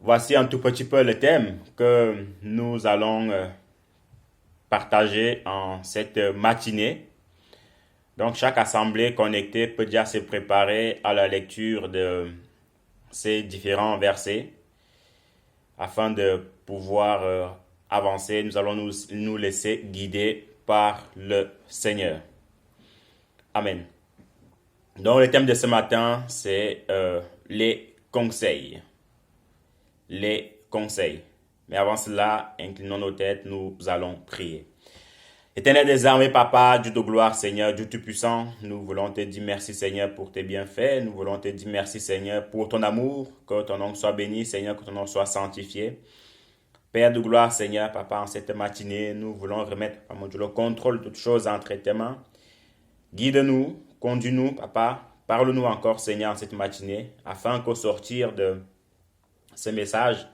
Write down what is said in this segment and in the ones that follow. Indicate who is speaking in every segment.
Speaker 1: Voici un tout petit peu le thème que nous allons partager en cette matinée. Donc, chaque assemblée connectée peut déjà se préparer à la lecture de ces différents versets afin de pouvoir avancer. Nous allons nous laisser guider par le Seigneur. Amen. Donc, le thème de ce matin, c'est les conseils. Les conseils. Mais avant cela, inclinons nos têtes, nous allons prier. Éternel des armées, Papa, Dieu de gloire, Seigneur, Dieu Tout-Puissant, nous voulons te dire merci, Seigneur, pour tes bienfaits. Nous voulons te dire merci, Seigneur, pour ton amour. Que ton nom soit béni, Seigneur, que ton nom soit sanctifié. Père de gloire, Seigneur, Papa, en cette matinée, nous voulons remettre, mon Dieu, le contrôle de toutes choses entre tes mains. Guide-nous, conduis-nous, Papa. Parle-nous encore, Seigneur, en cette matinée, afin qu'au sortir de ce message,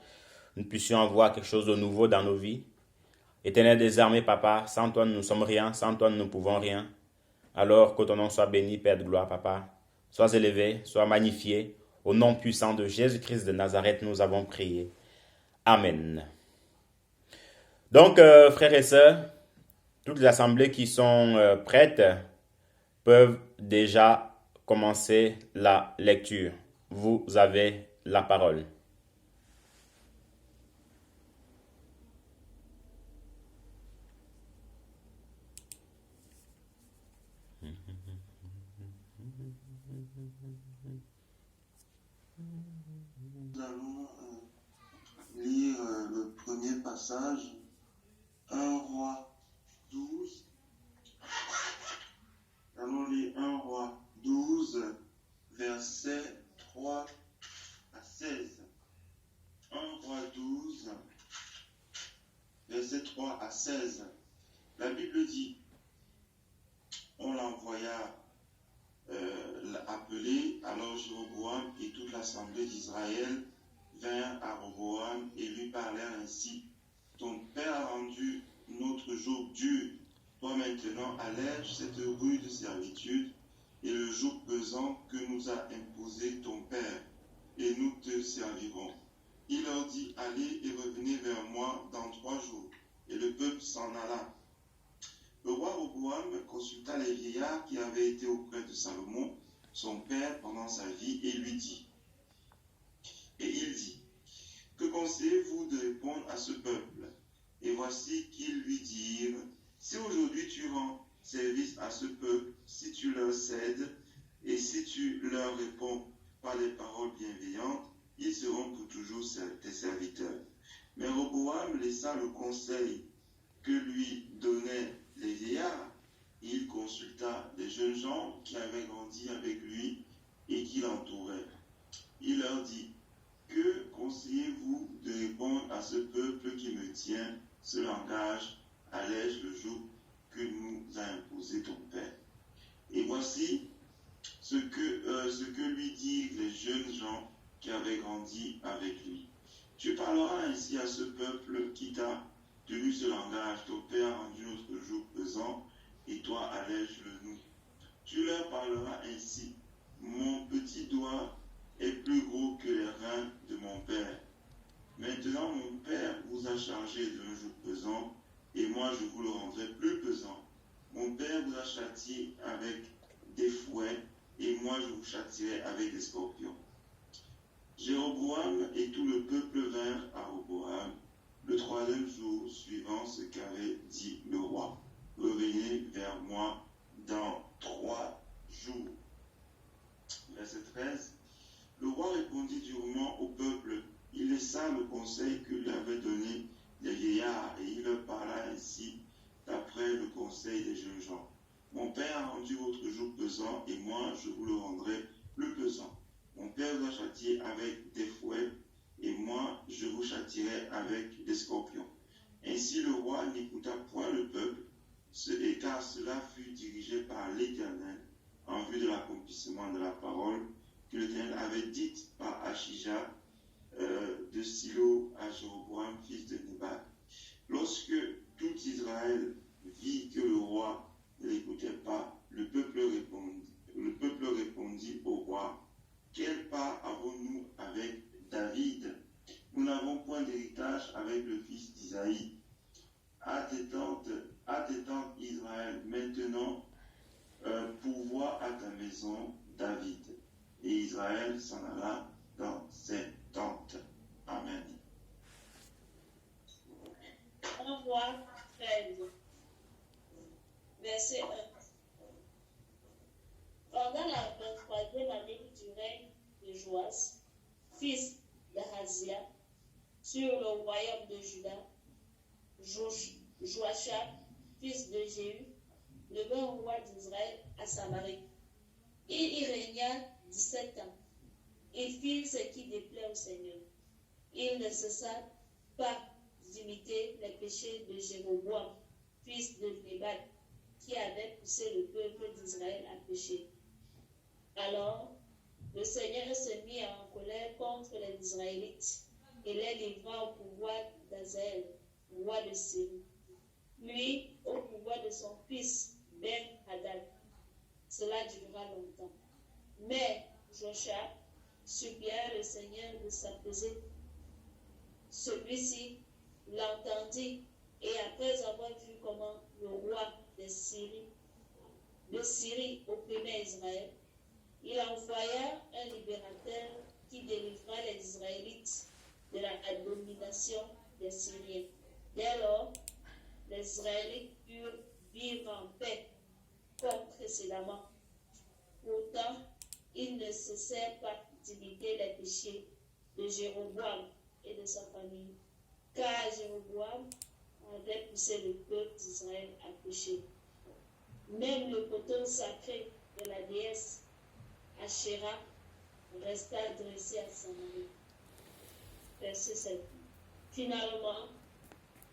Speaker 1: nous puissions avoir quelque chose de nouveau dans nos vies. Éternel des armées, Papa, sans toi nous ne sommes rien, sans toi nous ne pouvons rien. Alors que ton nom soit béni, Père de gloire, Papa. Sois élevé, sois magnifié. Au nom puissant de Jésus-Christ de Nazareth, nous avons prié. Amen. Donc, frères et sœurs, toutes les assemblées qui sont prêtes peuvent déjà commencer la lecture. Vous avez la parole.
Speaker 2: Nous allons lire le premier passage, 1 Roi 12. Nous allons lire 1 Roi 12, versets 3 à 16. 1 Roi 12, versets 3 à 16. La Bible dit, on l'envoya appeler, alors Jéroboam et toute l'assemblée d'Israël vinrent à Roboam et lui parlèrent ainsi. Ton père a rendu notre joug dur. Toi maintenant allège cette rude servitude et le joug pesant que nous a imposé ton père, et nous te servirons. Il leur dit, allez et revenez vers moi dans 3 jours. Et le peuple s'en alla. Le roi Roboam consulta les vieillards qui avaient été auprès de Salomon, son père, pendant sa vie, et lui dit, et il dit, que conseillez-vous de répondre à ce peuple? Et voici qu'ils lui dirent, si aujourd'hui tu rends service à ce peuple, si tu leur cèdes, et si tu leur réponds par des paroles bienveillantes, ils seront pour toujours tes serviteurs. Mais Roboam laissa le conseil que lui donnaient les vieillards. Il consulta les jeunes gens qui avaient grandi avec lui et qui l'entouraient. Il leur dit, que conseillez-vous de répondre à ce peuple qui me tient ce langage, allège le joug que nous a imposé ton père? Et voici ce que lui disent les jeunes gens qui avaient grandi avec lui. Tu parleras ainsi à ce peuple qui t'a tenu ce langage. Ton père a rendu notre joug pesant, et toi allège-le nous. Tu leur parleras ainsi. Mon petit doigt est plus gros que les reins de mon père. Maintenant mon père vous a chargé d'un joug pesant, et moi je vous le rendrai plus pesant. Mon père vous a châtié avec des fouets, et moi je vous châtierai avec des scorpions. Jéroboam et tout le peuple vinrent à Roboam le 3e jour suivant ce qu'avait dit le roi. Revenez vers moi dans 3 jours. Verset 13. Le roi répondit durement au peuple. Il laissa le conseil que lui avaient donné les vieillards et il leur parla ainsi d'après le conseil des jeunes gens. Mon père a rendu votre joug pesant et moi je vous le rendrai plus pesant. Mon père vous a châtié avec des fouets et moi je vous châtierai avec des scorpions. Ainsi le roi n'écouta point le peuple, car cela fut dirigé par l'Éternel en vue de l'accomplissement de la parole que l'Éternel avait dite par Achija de Silo à Jéroboam, fils de Nébat. Lorsque tout Israël vit que le roi ne l'écoutait pas, le peuple répondit au roi, quelle part avons-nous avec David? Nous Joach avec le fils d'Isaïe. À tes tentes Israël, maintenant, pourvois à ta maison David. Et Israël s'en alla dans ses tentes. Amen.
Speaker 3: 1 Roi 13, verset 1. Pendant la 23e année du règne de Joas, fils d'Ahazia, sur le royaume de Juda, Joachim, fils de Jéhu, devint roi d'Israël à Samarie. Il y régna 17 ans. Il fit ce qui déplaît au Seigneur. Il ne cessa pas d'imiter les péchés de Jéroboam, fils de Nébat, qui avait poussé le peuple d'Israël à pécher. Alors, le Seigneur se mit en colère contre les Israélites et les livra au pouvoir d'Azaël, roi de Syrie. Lui, au pouvoir de son fils Ben-Hadad. Cela durera longtemps. Mais Joachim supplia le Seigneur de s'apaiser. Celui-ci l'entendit et après avoir vu comment le roi de Syrie opprimait Israël, il envoya un libérateur qui délivra les Israélites de la abomination des Syriens. Dès lors, les Israélites purent vivre en paix comme précédemment. Pourtant, ils ne cessèrent pas d'imiter les péchés de Jéroboam et de sa famille, car Jéroboam avait poussé le peuple d'Israël à pécher. Même le poteau sacré de la déesse Ashéra resta dressé à Samarie. Verset 7. Finalement,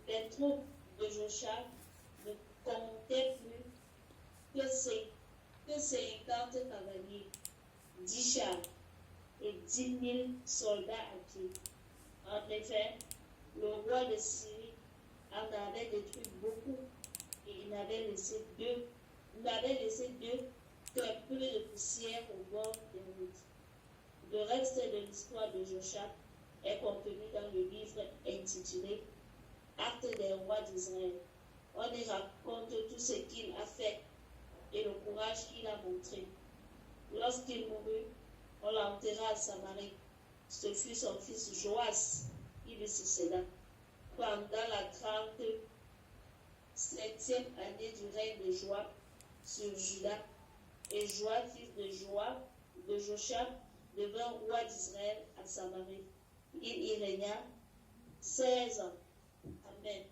Speaker 3: les troupes de Joachim ne comptaient plus que 50 cavaliers, 10 chars et 10 000 soldats à pied. En effet, le roi de Syrie en avait détruit beaucoup et il n'avait laissé qu'un peu de poussière au bord des routes. Le reste de l'histoire de Joachim est contenu dans le livre intitulé Actes des rois d'Israël. On y raconte tout ce qu'il a fait et le courage qu'il a montré. Lorsqu'il mourut, on l'enterra à Samarie. Ce fut son fils Joas qui lui succéda. Pendant la 37e année du règne de Joas sur Juda, et Joas, fils de Joachim, devint roi d'Israël à Samarie. Il y régna 16 ans. Amen.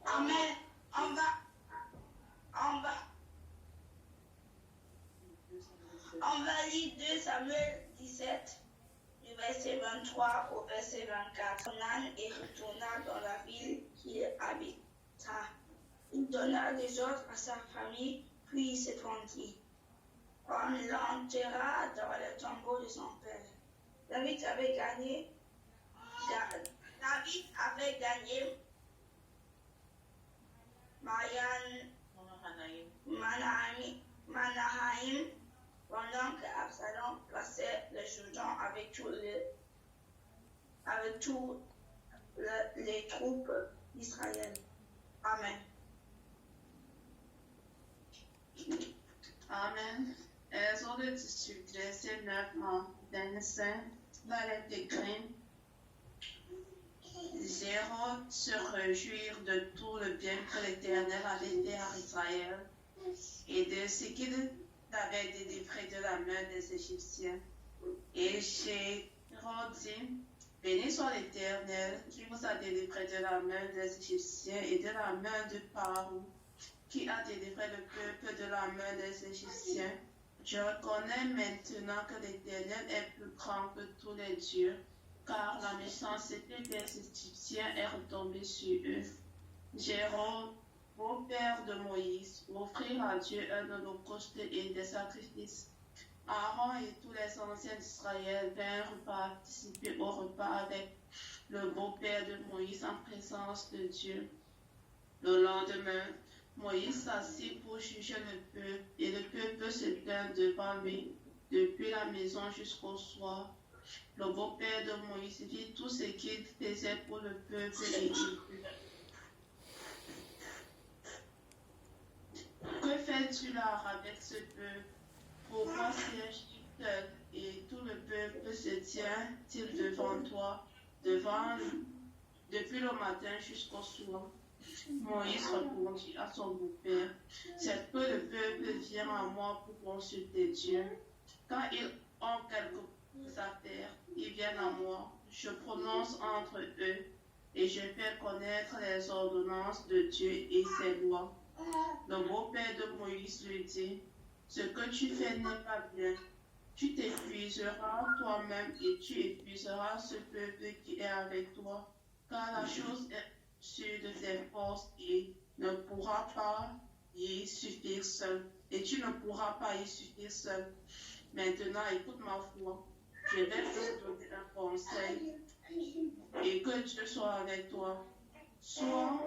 Speaker 4: Amen. On va lire 2 Samuel 17, du verset 23 au verset 24. Onan et retourna dans la ville qu'il habita. Il donna des ordres à sa famille, puis il se rendit. On l'enterra dans le tombeau de son père. David avait gagné Manahaim pendant qu'Absalom plaçait les Jourdans avec toutes les troupes d'Israël. Amen.
Speaker 5: Amen. Exode 18, verset 9 en Vénécin, va les décrire. Jérôme se réjouir de tout le bien que l'Éternel avait fait à Israël et de ce qu'il avait délivré de la main des Égyptiens. Et Jérôme dit, béni soit l'Éternel qui vous a délivré de la main des Égyptiens et de la main de Pharaon, qui a délivré le peuple de la main des Égyptiens. Je reconnais maintenant que l'Éternel est plus grand que tous les dieux, car la méchanceté des Égyptiens est retombée sur eux. Jérôme, beau-père de Moïse, offrit à Dieu un holocauste et des sacrifices. Aaron et tous les anciens d'Israël vinrent participer au repas avec le beau-père de Moïse en présence de Dieu. Le lendemain, Moïse s'assit pour juger le peuple, et le peuple se tint devant lui. depuis la maison jusqu'au soir. Le beau-père de Moïse vit tout ce qu'il faisait pour le peuple et il dit, que fais-tu là avec ce peuple? Pourquoi sièges-tu seul et tout le peuple se tient-il devant toi, depuis le matin jusqu'au soir? Moïse répondit à son beau-père, c'est que le peuple vient à moi pour consulter Dieu. Quand ils ont quelques affaires, ils viennent à moi, je prononce entre eux et je fais connaître les ordonnances de Dieu et ses lois. Le beau-père de Moïse lui dit, ce que tu fais n'est pas bien. Tu t'épuiseras toi-même et tu épuiseras ce peuple qui est avec toi, car la chose est sûre de tes forces et ne pourra pas y suffire seul. Et tu ne pourras pas y suffire seul. Maintenant, écoute ma foi. Je vais te donner un conseil et que Dieu soit avec toi. Sois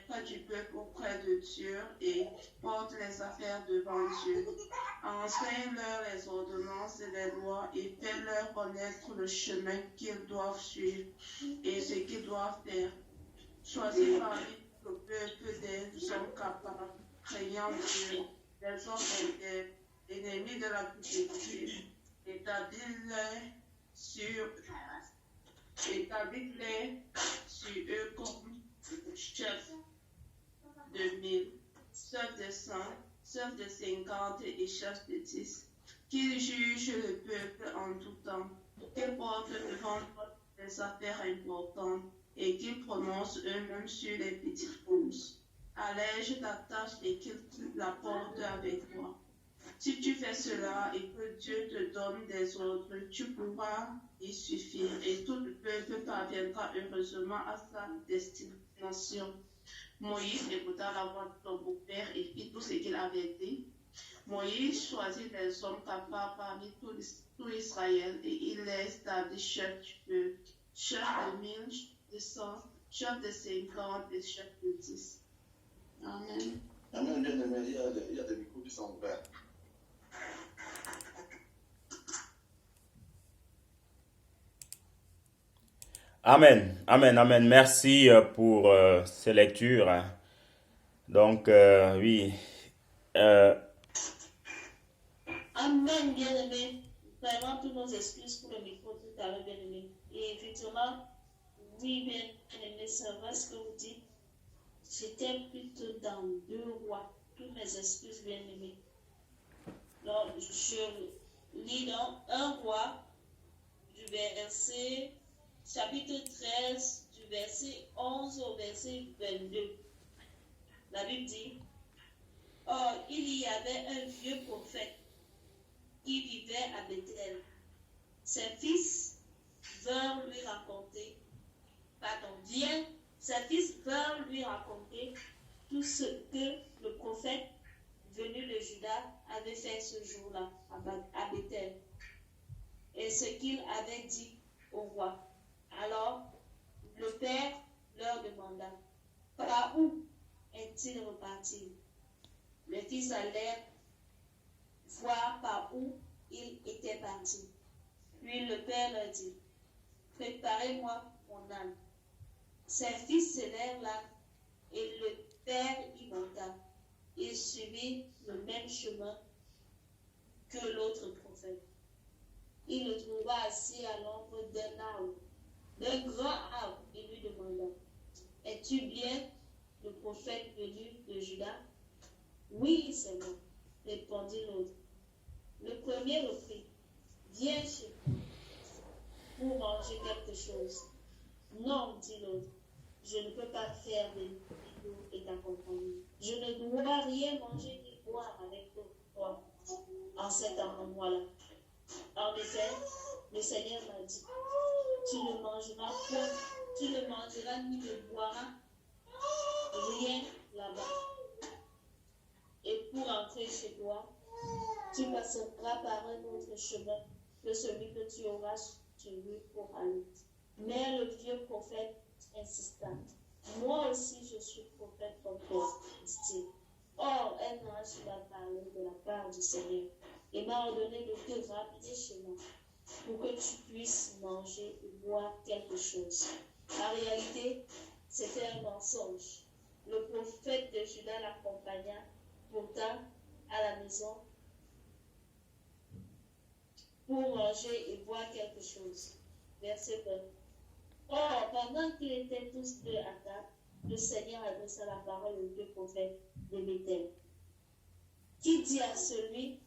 Speaker 5: près du peuple auprès de Dieu et porte les affaires devant Dieu. Enseigne-leur les ordonnances et les lois et fais-leur connaître le chemin qu'ils doivent suivre et ce qu'ils doivent faire. Choisis parmi le peuple des hommes capables, craignant Dieu, des hommes intègres, ennemis de la culture. Établis-les sur eux comme chefs de 1000, chefs de 100, chefs de 50 et chefs de 10, qu'ils jugent le peuple en tout temps, qu'ils portent devant toi des affaires importantes et qu'ils prononcent eux-mêmes sur les petites choses. Allège ta tâche et qu'ils la portent avec toi. Si tu fais cela et que Dieu te donne des ordres, tu pourras y suffire et tout le peuple parviendra heureusement à sa destination. Moïse écouta la voix de son beau-père et fit tout ce qu'il avait dit. Moïse choisit des hommes capables parmi tout Israël et il les établit chefs du peuple, chefs de 1000, de 100, chefs de 50 et chefs de 10. Amen.
Speaker 6: Amen, bien aimé, il y a des micros qui sont ouverts.
Speaker 1: Amen, amen, amen. Merci pour ces lectures. Donc, oui.
Speaker 3: Amen, bien-aimé. Vraiment, toutes nos excuses pour le micro tout à l'heure, bien-aimé. Et effectivement, oui, bien-aimé, c'est vrai ce que vous dites. J'étais plutôt dans 2 Rois. Toutes mes excuses, bien-aimé. Donc, je lis dans 1 Roi, du verset, chapitre 13, du verset 11 au verset 22. La Bible dit, « Or, il y avait un vieux prophète qui vivait à Bethel. Ses fils vinrent lui raconter, tout ce que le prophète venu de Juda avait fait ce jour-là à Bethel et ce qu'il avait dit au roi. Alors, le père leur demanda, par où est-il reparti? Les fils allèrent voir par où il était parti. Puis le père leur dit, préparez-moi mon âne. Ses fils se lèvent là et le père y monta. Il suivit le même chemin que l'autre prophète. Il le trouva assis à l'ombre d'un grand arbre, et lui demanda, es-tu bien le prophète venu de Juda? Oui, c'est moi, répondit l'autre. Le premier reprit, viens chez moi pour manger quelque chose. Non, dit l'autre, je ne peux pas faire de l'eau et t'accompagner. Je ne dois rien manger ni boire avec toi en cet endroit-là. En effet, le Seigneur m'a dit, tu ne mangeras point, tu ne mangeras ni ne boiras rien là-bas. Et pour entrer chez toi, tu passeras par un autre chemin que celui que tu auras suivi pour aller. Mais le vieux prophète insista. Moi aussi je suis prophète comme toi, dit-il. Or, un ange lui a parlé de la part du Seigneur. et m'a ordonné de te ramener chez moi pour que tu puisses manger et boire quelque chose. En réalité, c'était un mensonge. Le prophète de Juda l'accompagna pourtant à la maison pour manger et boire quelque chose. Verset 20. Or, pendant qu'ils étaient tous deux à table, le Seigneur adressa la parole aux deux prophètes de Béthel, qui dit à celui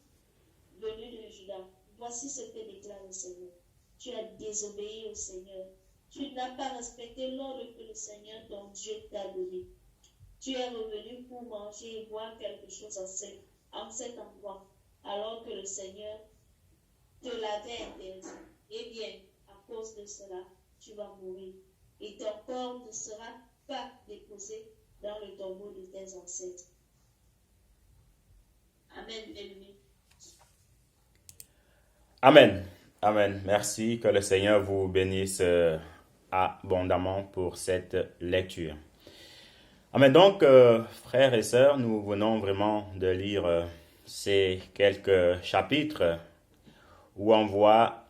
Speaker 3: venu de Juda, voici ce que déclare le Seigneur. Tu as désobéi au Seigneur. Tu n'as pas respecté l'ordre que le Seigneur, ton Dieu, t'a donné. Tu es revenu pour manger et boire quelque chose en cet endroit, alors que le Seigneur te l'avait interdit. Eh bien, à cause de cela, tu vas mourir, et ton corps ne sera pas déposé dans le tombeau de tes ancêtres. Amen, bien-aimé.
Speaker 1: Amen. Amen. Merci. Que le Seigneur vous bénisse abondamment pour cette lecture. Amen. Donc, frères et sœurs, nous venons vraiment de lire ces quelques chapitres où on voit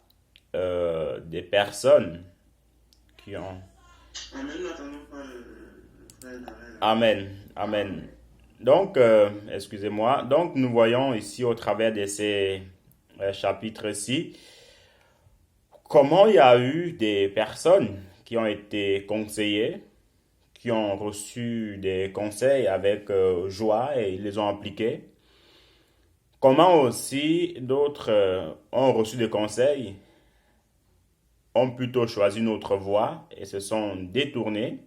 Speaker 1: des personnes qui ont...
Speaker 2: Amen, nous n'attendons pas le frère Darrell.
Speaker 1: Amen. Amen. Donc, excusez-moi. Donc, nous voyons ici au travers de ces chapitres-ci comment il y a eu des personnes qui ont été conseillées, qui ont reçu des conseils avec joie et ils les ont appliqués. Comment aussi d'autres ont reçu des conseils, ont plutôt choisi une autre voie et se sont détournés,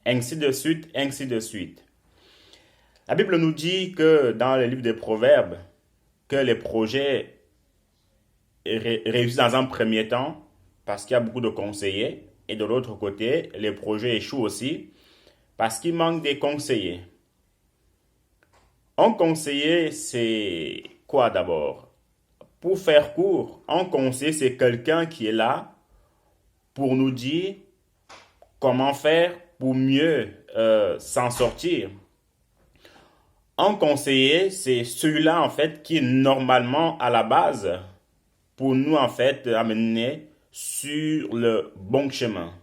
Speaker 1: ainsi de suite, ainsi de suite. La Bible nous dit que dans le livre des Proverbes, que les projets réussissent dans un premier temps parce qu'il y a beaucoup de conseillers et de l'autre côté, les projets échouent aussi parce qu'il manque des conseillers. Un conseiller, c'est quoi d'abord? Pour faire court, un conseiller, c'est quelqu'un qui est là pour nous dire comment faire pour mieux s'en sortir. Un conseiller, c'est celui-là en fait qui est normalement à la base pour nous en fait amener sur le bon chemin.